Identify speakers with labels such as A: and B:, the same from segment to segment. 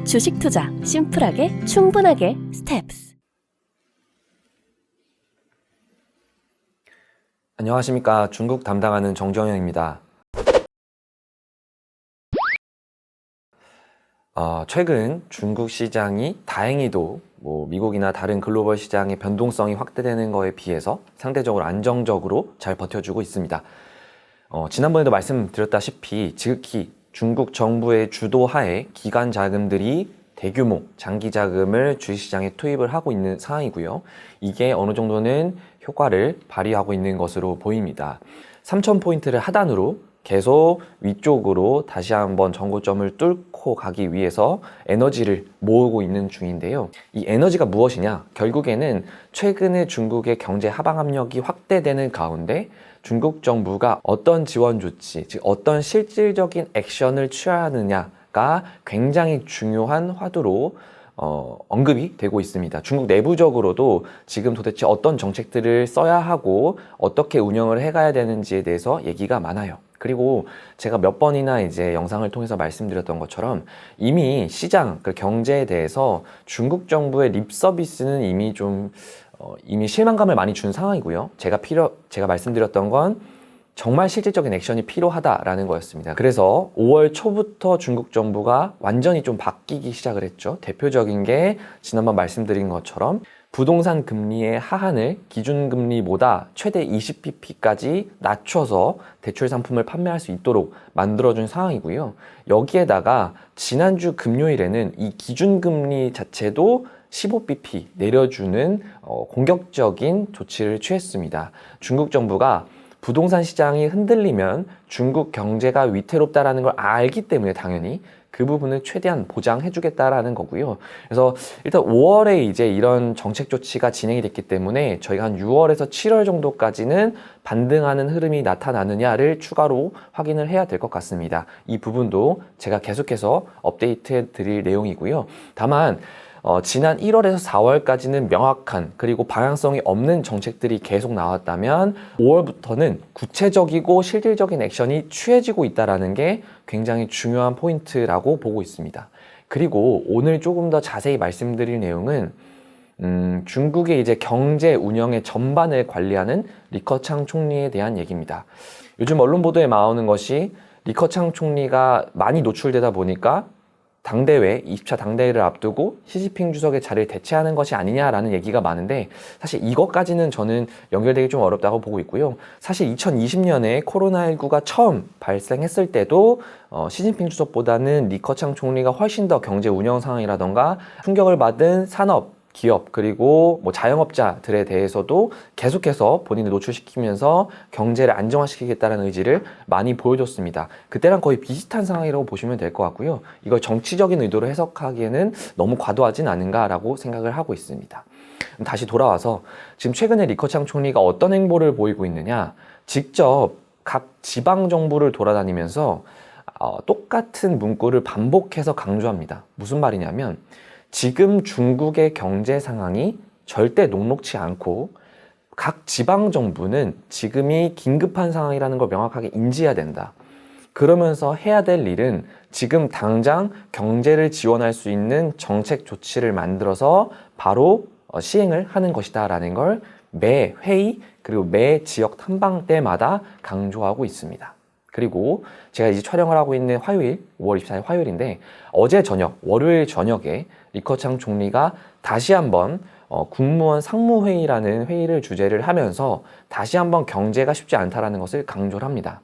A: 주식 투자 심플하게 충분하게 스텝스.
B: 안녕하십니까. 중국 담당하는 정정영입니다. 최근 중국 시장이 다행히도 미국이나 다른 글로벌 시장의 변동성이 확대되는 거에 비해서 상대적으로 안정적으로 잘 버텨주고 있습니다. 지난번에도 말씀드렸다시피 지극히 중국 정부의 주도하에 기관 자금들이 대규모 장기 자금을 주식시장에 투입을 하고 있는 상황이고요. 이게 어느 정도는 효과를 발휘하고 있는 것으로 보입니다. 3,000포인트를 하단으로 계속 위쪽으로 다시 한번 전고점을 뚫고 가기 위해서 에너지를 모으고 있는 중인데요. 이 에너지가 무엇이냐? 결국에는 최근에 중국의 경제 하방 압력이 확대되는 가운데 중국 정부가 어떤 지원 조치, 즉 어떤 실질적인 액션을 취하느냐가 굉장히 중요한 화두로 언급이 되고 있습니다. 중국 내부적으로도 지금 도대체 어떤 정책들을 써야 하고 어떻게 운영을 해가야 되는지에 대해서 얘기가 많아요. 그리고 제가 몇 번이나 이제 영상을 통해서 말씀드렸던 것처럼 이미 시장, 그 경제에 대해서 중국 정부의 립 서비스는 이미 실망감을 많이 준 상황이고요. 제가 말씀드렸던 건 정말 실질적인 액션이 필요하다라는 거였습니다. 그래서 5월 초부터 중국 정부가 완전히 좀 바뀌기 시작을 했죠. 대표적인 게 지난번 말씀드린 것처럼 부동산 금리의 하한을 기준금리보다 최대 20bp까지 낮춰서 대출 상품을 판매할 수 있도록 만들어준 상황이고요. 여기에다가 지난주 금요일에는 이 기준금리 자체도 15bp 내려주는 공격적인 조치를 취했습니다. 중국 정부가 부동산 시장이 흔들리면 중국 경제가 위태롭다라는 걸 알기 때문에 당연히 그 부분을 최대한 보장해주겠다라는 거고요. 그래서 일단 5월에 이제 이런 정책 조치가 진행이 됐기 때문에 저희가 한 6월에서 7월 정도까지는 반등하는 흐름이 나타나느냐를 추가로 확인을 해야 될 것 같습니다. 이 부분도 제가 계속해서 업데이트해 드릴 내용이고요. 다만 지난 1월에서 4월까지는 명확한 그리고 방향성이 없는 정책들이 계속 나왔다면 5월부터는 구체적이고 실질적인 액션이 취해지고 있다는 게 굉장히 중요한 포인트라고 보고 있습니다. 그리고 오늘 조금 더 자세히 말씀드릴 내용은 중국의 이제 경제 운영의 전반을 관리하는 리커창 총리에 대한 얘기입니다. 요즘 언론 보도에 나오는 것이 리커창 총리가 많이 노출되다 보니까 당대회, 20차 당대회를 앞두고 시진핑 주석의 자리를 대체하는 것이 아니냐라는 얘기가 많은데 사실 이것까지는 저는 연결되기 좀 어렵다고 보고 있고요. 사실 2020년에 코로나19가 처음 발생했을 때도 시진핑 주석보다는 리커창 총리가 훨씬 더 경제 운영 상황이라던가 충격을 받은 산업, 기업 그리고 자영업자들에 대해서도 계속해서 본인을 노출시키면서 경제를 안정화시키겠다는 의지를 많이 보여줬습니다. 그때랑 거의 비슷한 상황이라고 보시면 될 것 같고요. 이걸 정치적인 의도로 해석하기에는 너무 과도하진 않은가라고 생각을 하고 있습니다. 다시 돌아와서 지금 최근에 리커창 총리가 어떤 행보를 보이고 있느냐, 직접 각 지방 정부를 돌아다니면서 똑같은 문구를 반복해서 강조합니다. 무슨 말이냐면 지금 중국의 경제 상황이 절대 녹록치 않고 각 지방 정부는 지금이 긴급한 상황이라는 걸 명확하게 인지해야 된다. 그러면서 해야 될 일은 지금 당장 경제를 지원할 수 있는 정책 조치를 만들어서 바로 시행을 하는 것이다 라는 걸 매 회의 그리고 매 지역 탐방 때마다 강조하고 있습니다. 그리고 제가 이제 촬영을 하고 있는 화요일, 5월 24일 화요일인데 어제 저녁, 월요일 저녁에 리커창 총리가 다시 한번 국무원 상무회의라는 회의를 주재를 하면서 다시 한번 경제가 쉽지 않다라는 것을 강조를 합니다.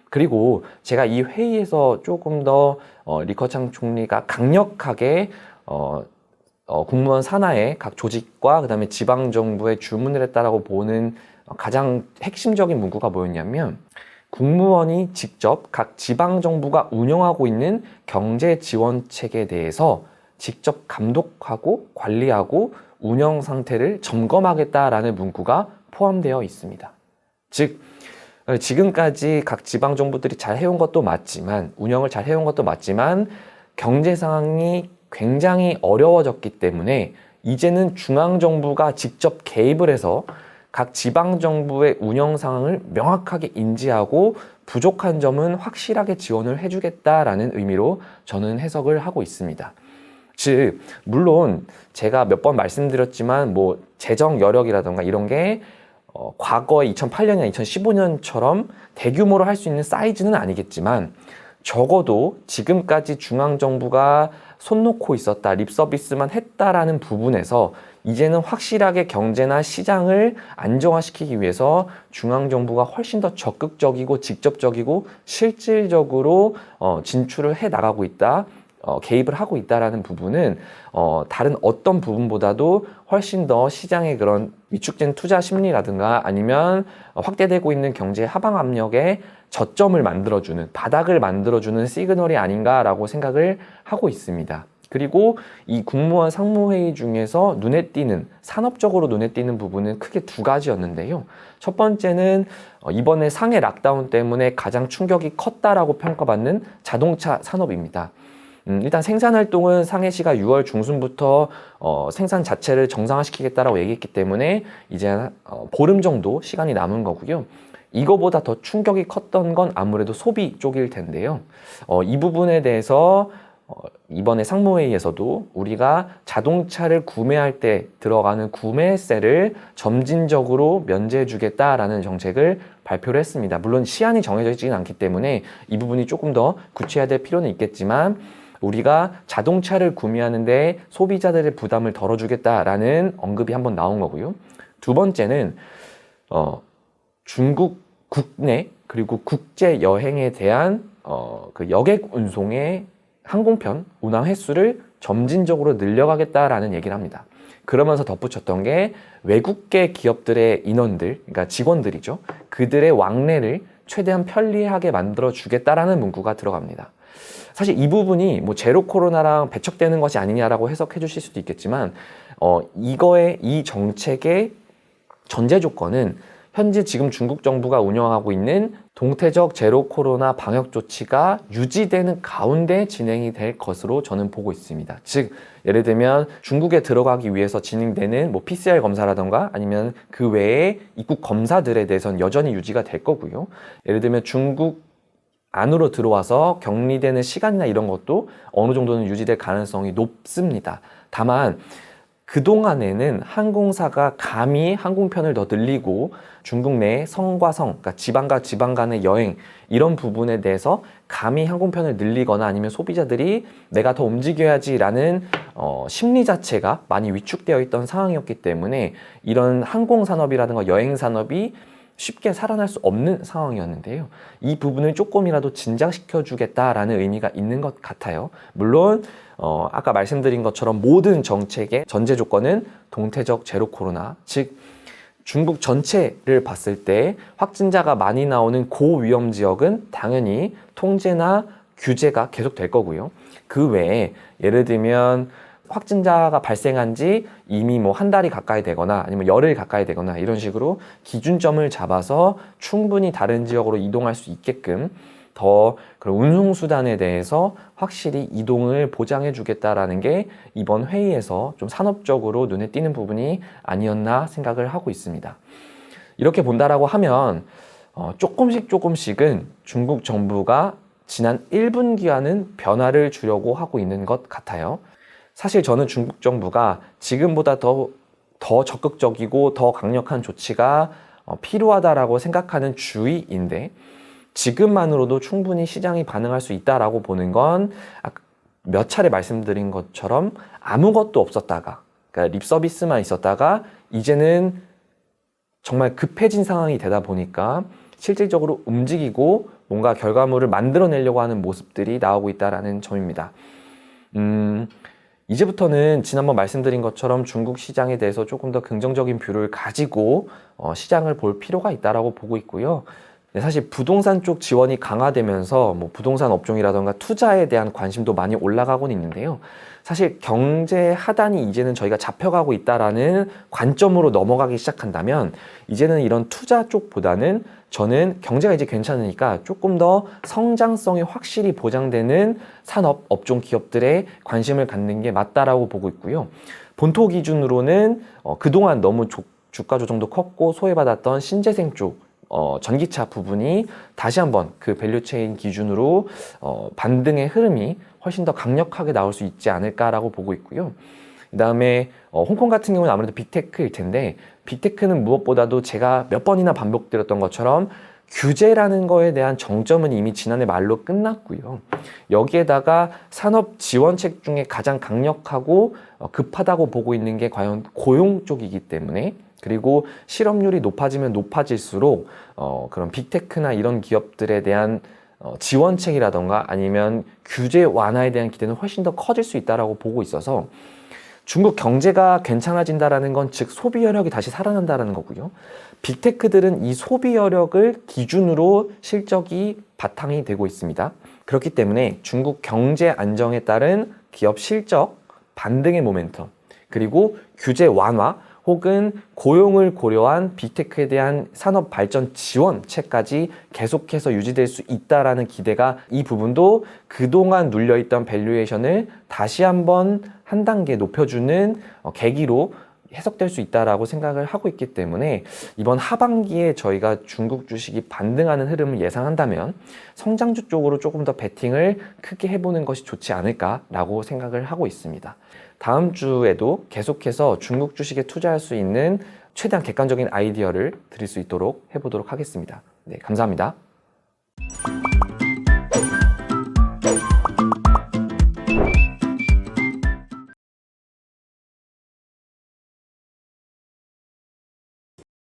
B: 그리고 제가 이 회의에서 조금 더 리커창 총리가 강력하게 국무원 산하의 각 조직과 그다음에 지방정부에 주문을 했다라고 보는 가장 핵심적인 문구가 뭐였냐면 국무원이 직접 각 지방정부가 운영하고 있는 경제 지원책에 대해서 직접 감독하고 관리하고 운영 상태를 점검하겠다라는 문구가 포함되어 있습니다. 즉, 지금까지 각 지방정부들이 잘 해온 것도 맞지만, 운영을 잘 해온 것도 맞지만, 경제 상황이 굉장히 어려워졌기 때문에 이제는 중앙정부가 직접 개입을 해서 각 지방정부의 운영 상황을 명확하게 인지하고 부족한 점은 확실하게 지원을 해주겠다라는 의미로 저는 해석을 하고 있습니다. 즉, 물론 제가 몇 번 말씀드렸지만 뭐 재정 여력이라던가 이런 게 과거의 2008년이나 2015년처럼 대규모로 할 수 있는 사이즈는 아니겠지만 적어도 지금까지 중앙정부가 손 놓고 있었다, 립서비스만 했다라는 부분에서 이제는 확실하게 경제나 시장을 안정화시키기 위해서 중앙정부가 훨씬 더 적극적이고 직접적이고 실질적으로 진출을 해 나가고 있다, 개입을 하고 있다라는 부분은 다른 어떤 부분보다도 훨씬 더 시장의 그런 위축된 투자 심리라든가 아니면 확대되고 있는 경제 하방 압력에 저점을 만들어주는, 바닥을 만들어주는 시그널이 아닌가라고 생각을 하고 있습니다. 그리고 이 국무원 상무회의 중에서 눈에 띄는, 산업적으로 눈에 띄는 부분은 크게 두 가지였는데요. 첫 번째는 이번에 상해 락다운 때문에 가장 충격이 컸다라고 평가받는 자동차 산업입니다. 일단 생산 활동은 상해시가 6월 중순부터 생산 자체를 정상화시키겠다라고 얘기했기 때문에 이제 보름 정도 시간이 남은 거고요. 이거보다 더 충격이 컸던 건 아무래도 소비 쪽일 텐데요. 이 부분에 대해서 이번에 상무회의에서도 우리가 자동차를 구매할 때 들어가는 구매세를 점진적으로 면제해 주겠다라는 정책을 발표를 했습니다. 물론 시한이 정해져 있지는 않기 때문에 이 부분이 조금 더 구체화될 필요는 있겠지만 우리가 자동차를 구매하는데 소비자들의 부담을 덜어주겠다라는 언급이 한번 나온 거고요. 두 번째는 중국 국내 그리고 국제 여행에 대한 그 여객 운송의 항공편 운항 횟수를 점진적으로 늘려가겠다라는 얘기를 합니다. 그러면서 덧붙였던 게 외국계 기업들의 인원들, 그러니까 직원들이죠. 그들의 왕래를 최대한 편리하게 만들어 주겠다라는 문구가 들어갑니다. 사실 이 부분이 뭐 제로 코로나랑 배척되는 것이 아니냐라고 해석해 주실 수도 있겠지만 이 정책의 전제 조건은 현재 지금 중국 정부가 운영하고 있는 동태적 제로 코로나 방역 조치가 유지되는 가운데 진행이 될 것으로 저는 보고 있습니다. 즉, 예를 들면 중국에 들어가기 위해서 진행되는 뭐 PCR 검사라던가 아니면 그 외에 입국 검사들에 대해서는 여전히 유지가 될 거고요. 예를 들면 중국 안으로 들어와서 격리되는 시간이나 이런 것도 어느 정도는 유지될 가능성이 높습니다. 다만 그동안에는 항공사가 감히 항공편을 더 늘리고 중국 내 성과 성, 그러니까 지방과 지방 간의 여행 이런 부분에 대해서 감히 항공편을 늘리거나 아니면 소비자들이 내가 더 움직여야지라는 심리 자체가 많이 위축되어 있던 상황이었기 때문에 이런 항공산업이라든가 여행산업이 쉽게 살아날 수 없는 상황이었는데요. 이 부분을 조금이라도 진작시켜 주겠다라는 의미가 있는 것 같아요. 물론 아까 말씀드린 것처럼 모든 정책의 전제 조건은 동태적 제로 코로나, 즉 중국 전체를 봤을 때 확진자가 많이 나오는 고위험 지역은 당연히 통제나 규제가 계속 될 거고요. 그 외에 예를 들면 확진자가 발생한 지 이미 뭐 한 달이 가까이 되거나 아니면 열흘 가까이 되거나 이런 식으로 기준점을 잡아서 충분히 다른 지역으로 이동할 수 있게끔 더 그런 운송수단에 대해서 확실히 이동을 보장해 주겠다라는 게 이번 회의에서 좀 산업적으로 눈에 띄는 부분이 아니었나 생각을 하고 있습니다. 이렇게 본다라고 하면 조금씩은 중국 정부가 지난 1분기와는 변화를 주려고 하고 있는 것 같아요. 사실 저는 중국 정부가 지금보다 더 적극적이고 더 강력한 조치가 필요하다라고 생각하는 주의인데 지금만으로도 충분히 시장이 반응할 수 있다라고 보는 건 몇 차례 말씀드린 것처럼 아무것도 없었다가, 그러니까 립 서비스만 있었다가 이제는 정말 급해진 상황이 되다 보니까 실질적으로 움직이고 뭔가 결과물을 만들어내려고 하는 모습들이 나오고 있다라는 점입니다. 이제부터는 지난번 말씀드린 것처럼 중국 시장에 대해서 조금 더 긍정적인 뷰를 가지고 시장을 볼 필요가 있다라고 보고 있고요. 사실 부동산 쪽 지원이 강화되면서 뭐 부동산 업종이라던가 투자에 대한 관심도 많이 올라가곤 있는데요. 사실 경제 하단이 이제는 저희가 잡혀가고 있다라는 관점으로 넘어가기 시작한다면 이제는 이런 투자 쪽보다는 저는 경제가 이제 괜찮으니까 조금 더 성장성이 확실히 보장되는 산업, 업종 기업들에 관심을 갖는 게 맞다라고 보고 있고요. 본토 기준으로는 그동안 너무 주가 조정도 컸고 소외받았던 신재생 쪽 전기차 부분이 다시 한번 그 밸류체인 기준으로 반등의 흐름이 훨씬 더 강력하게 나올 수 있지 않을까라고 보고 있고요. 그 다음에 홍콩 같은 경우는 아무래도 빅테크일 텐데, 빅테크는 무엇보다도 제가 몇 번이나 반복드렸던 것처럼 규제라는 거에 대한 정점은 이미 지난해 말로 끝났고요. 여기에다가 산업 지원책 중에 가장 강력하고 급하다고 보고 있는 게 과연 고용 쪽이기 때문에, 그리고 실업률이 높아지면 높아질수록 그런 빅테크나 이런 기업들에 대한 지원책이라던가 아니면 규제 완화에 대한 기대는 훨씬 더 커질 수 있다라고 보고 있어서, 중국 경제가 괜찮아진다라는 건 즉 소비 여력이 다시 살아난다라는 거고요. 빅테크들은 이 소비 여력을 기준으로 실적이 바탕이 되고 있습니다. 그렇기 때문에 중국 경제 안정에 따른 기업 실적 반등의 모멘텀, 그리고 규제 완화 혹은 고용을 고려한 빅테크에 대한 산업 발전 지원책까지 계속해서 유지될 수 있다라는 기대가, 이 부분도 그동안 눌려있던 밸류에이션을 다시 한번 한 단계 높여주는 계기로 해석될 수 있다라고 생각을 하고 있기 때문에, 이번 하반기에 저희가 중국 주식이 반등하는 흐름을 예상한다면 성장주 쪽으로 조금 더 베팅을 크게 해보는 것이 좋지 않을까라고 생각을 하고 있습니다. 다음 주에도 계속해서 중국 주식에 투자할 수 있는 최대한 객관적인 아이디어를 드릴 수 있도록 해보도록 하겠습니다. 네, 감사합니다.